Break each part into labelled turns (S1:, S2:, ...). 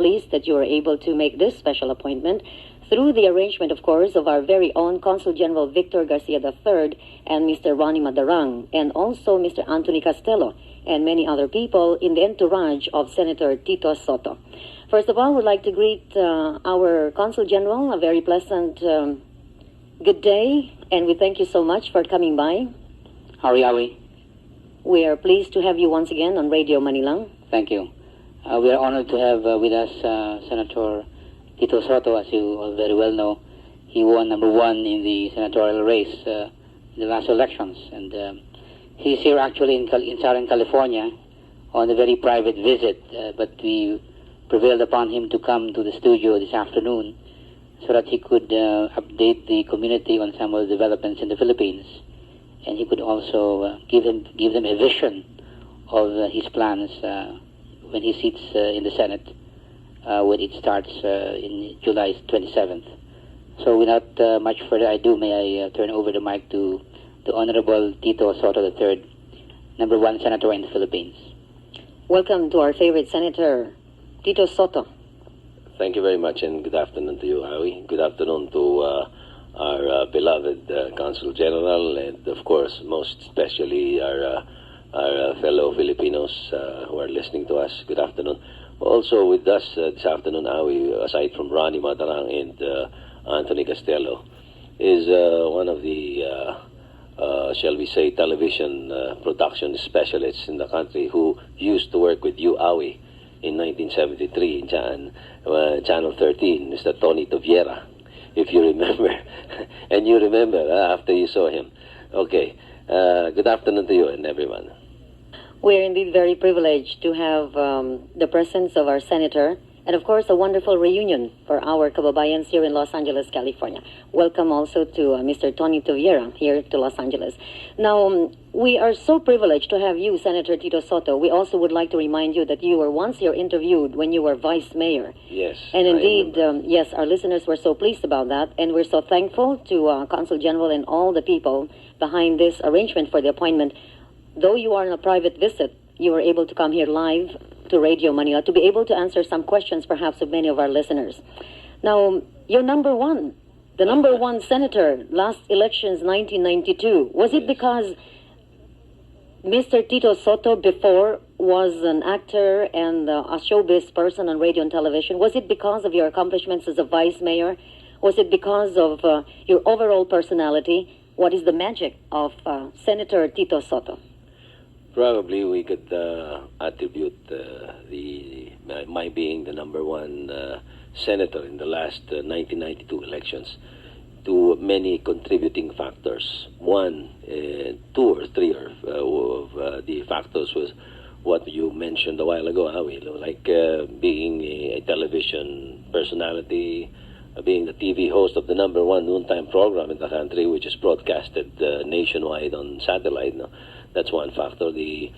S1: pleased that you were able to make this special appointment through the arrangement, of course, of our very own Consul General V.Garcia III and Mr. Ronnie Madarang, and also Mr. Anthony Castelo, and many other people in the entourage of Senator Tito Sotto. First of all, we'd like to greet our Consul General a very pleasant good day, and we thank you so much for coming by.
S2: Awee.
S1: We are pleased to have you once again on Radio Manila.
S2: Thank you. We are honored to have with us Senator Tito Sotto. As you all very well know, he won #1 in the senatorial race in the last elections, and he's here actually in Southern California on a very private visit, but we prevailed upon him to come to the studio this afternoon so that he could update the community on some of the developments in the Philippines, and he could also give them a vision of his plans when he sits in the Senate when it starts in July 27th. So without much further ado, may I turn over the mic to the Honorable Tito Sotto III, #1 Senator in the Philippines.
S1: Welcome to our favorite Senator, Tito Sotto.
S3: Thank you very much, and good afternoon to you, Awee. Good afternoon to our beloved Consul General, and of course, most especially our fellow Filipinos who are listening to us. Good afternoon. Also with us this afternoon, Awee, aside from Ronnie Madarang and Anthony Castelo, is one of the, shall we say, television production specialists in the country who used to work with you, Awee, in 1973 in Channel 13, Mr. Tony Toviera, if you remember. And you remember after you saw him. Okay. Good afternoon to you and everyone.
S1: We're indeed very privileged to have the presence of our senator, and of course a wonderful reunion for our kababayans here in Los Angeles, California. Welcome also to Mr. Tony Toviera here to Los Angeles. Now, we are so privileged to have you, Senator Tito Sotto. We also would like to remind you that you were once here interviewed when you were vice mayor.
S3: Yes.
S1: And indeed, yes, our listeners were so pleased about that, and we're so thankful to Consul General and all the people behind this arrangement for the appointment. Though you are on a private visit, you were able to come here live to Radio Manila to be able to answer some questions perhaps of many of our listeners. Now, you're #1, the #1 senator, last elections 1992. Was it because Mr. Tito Sotto before was an actor and a showbiz person on radio and television? Was it because of your accomplishments as a vice mayor? Was it because of your overall personality? What is the magic of Senator Tito Sotto?
S3: Probably we could attribute my being the #1 senator in the last 1992 elections to many contributing factors. One, 2 or 3 of the factors was what you mentioned a while ago, Awee, like being a television personality, being the TV host of the #1 noontime program in the country, which is broadcasted nationwide on satellite. No? That's one factor. The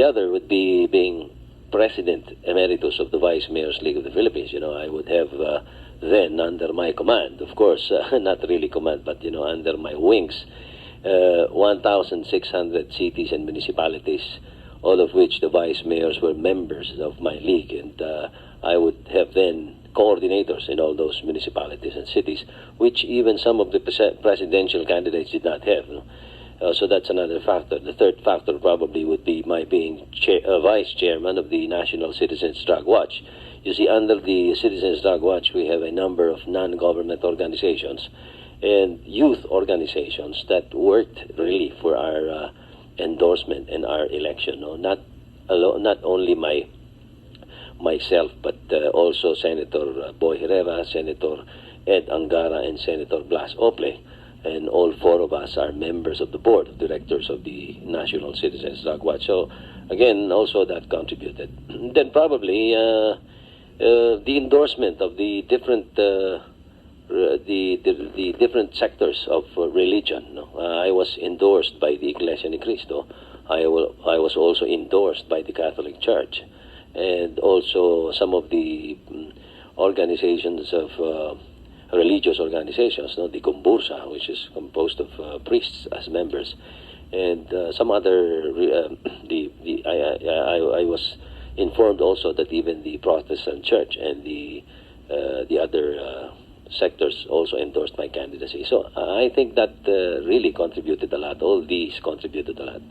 S3: other would be being President Emeritus of the Vice Mayors League of the Philippines. You know, I would have then under my command, of course, not really command, but, you know, under my wings, 1,600 cities and municipalities, all of which the vice mayors were members of my league. And I would have then coordinators in all those municipalities and cities, which even some of the presidential candidates did not have. So that's another factor. The third factor probably would be my being vice chairman of the National Citizens Drug Watch. You see, under the Citizens Drug Watch, we have a number of non-government organizations and youth organizations that worked really for our endorsement and our election. No? Not only myself, but also Senator Boy Herrera, Senator Ed Angara, and Senator Blas Ople. And all 4 of us are members of the board of directors of the National Citizens Drug Watch. So, again, also that contributed. Then probably the endorsement of the different the different sectors of religion. No? I was endorsed by the Iglesia ni Cristo. I was also endorsed by the Catholic Church, and also some of the organizations of religious organizations, no? The Gombursa, which is composed of priests as members, and some other. I was informed also that even the Protestant Church and the other sectors also endorsed my candidacy. So I think that really contributed a lot. All these contributed a lot.